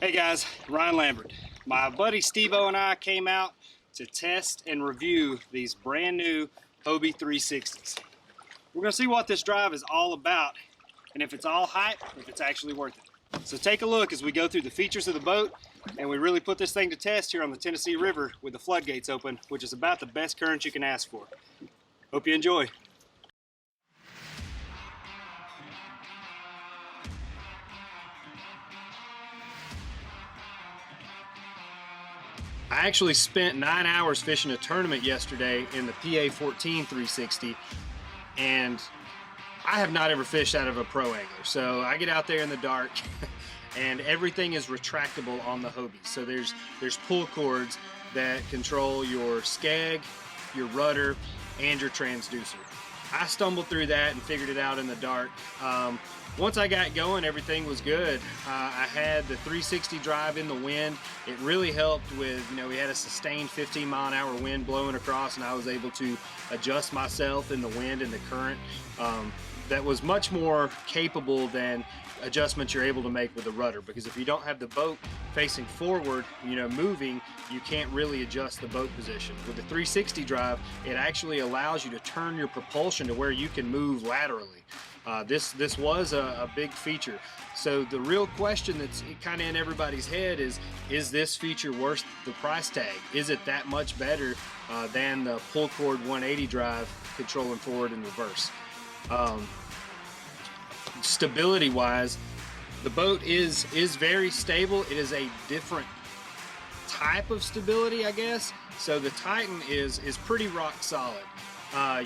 Hey guys, Ryan Lambert. My buddy Steve-O and I came out to test and review these brand new Hobie 360s. We're gonna see what this drive is all about and if it's all hype, if it's actually worth it. So take a look as we go through the features of the boat and we really put this thing to test here on the Tennessee River with the floodgates open, which is about the best current you can ask for. Hope you enjoy. I actually spent 9 hours fishing a tournament yesterday in the PA 14 360, and I have not ever fished out of a pro angler. So I get out there in the dark and everything is retractable on the Hobie. So there's pull cords that control your skeg, your rudder, and your transducer. I stumbled through that and figured it out in the dark. Once I got going, everything was good. I had the 360 drive in the wind. It really helped with, we had a sustained 15-mile-an-hour wind blowing across, and I was able to adjust myself in the wind and the current. That was much more capable than adjustments you're able to make with the rudder, because if you don't have the boat facing forward, moving, you can't really adjust the boat position. With the 360 drive, it actually allows you to turn your propulsion to where you can move laterally. This was a big feature. So the real question that's kind of in everybody's head is this feature worth the price tag? Is it that much better than the pull cord 180 drive controlling forward and reverse? Stability wise, the boat is very stable. It is a different type of stability, I guess. So the Titan is pretty rock solid.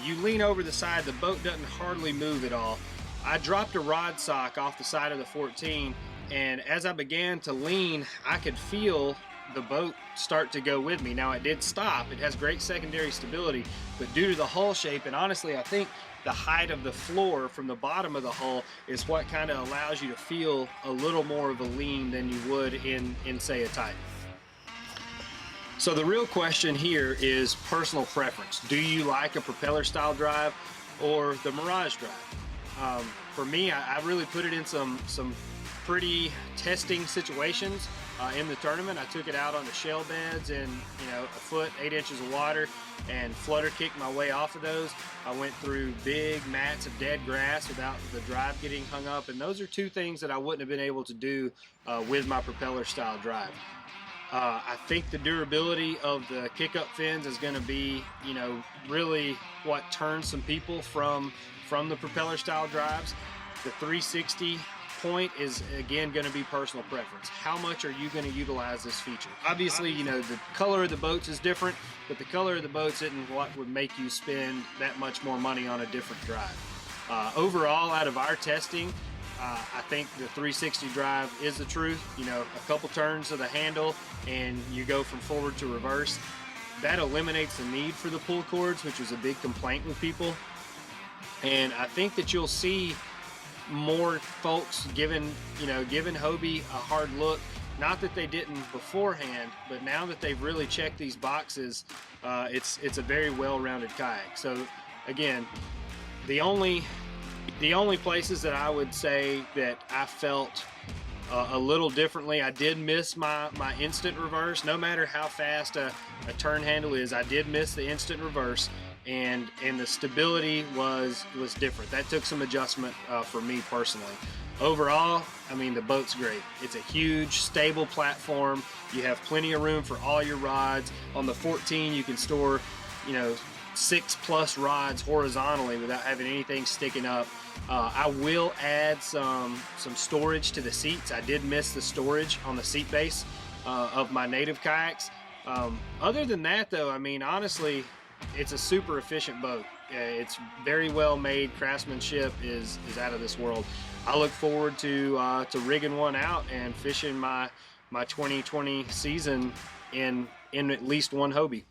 You lean over the side, the boat doesn't hardly move at all. I dropped a rod sock off the side of the 14, and as I began to lean, I could feel the boat start to go with me. Now it did stop. It has great secondary stability, but due to the hull shape, and honestly I think the height of the floor from the bottom of the hull is what kind of allows you to feel a little more of a lean than you would in say a Titan. So the real question here is personal preference. Do you like a propeller style drive or the Mirage drive? For me, I really put it in some pretty testing situations in the tournament. I took it out on the shell beds in a foot, 8 inches of water, and flutter kicked my way off of those. I went through big mats of dead grass without the drive getting hung up, and those are two things that I wouldn't have been able to do with my propeller style drive. I think the durability of the kick-up fins is going to be, really what turns some people from the propeller style drives. The 360 point is again going to be personal preference. How much are you going to utilize this feature? Obviously, the color of the boats is different, but the color of the boats isn't what would make you spend that much more money on a different drive. Overall, out of our testing, I think the 360 drive is the truth. A couple turns of the handle and you go from forward to reverse. That eliminates the need for the pull cords, which was a big complaint with people. And I think that you'll see more folks giving Hobie a hard look. Not that they didn't beforehand, but now that they've really checked these boxes, it's a very well-rounded kayak. So again, the only places that I would say that I felt a little differently, I did miss my instant reverse. No matter how fast a turn handle is, I did miss the instant reverse, and the stability was different. That took some adjustment for me personally. Overall, the boat's great. It's a huge, stable platform. You have plenty of room for all your rods. On the 14, you can store, 6+ rods horizontally without having anything sticking up. I will add some storage to the seats. I did miss the storage on the seat base of my native kayaks. Other than that though, honestly, it's a super efficient boat. It's very well made. Craftsmanship is out of this world. I look forward to rigging one out and fishing my 2020 season in at least one Hobie.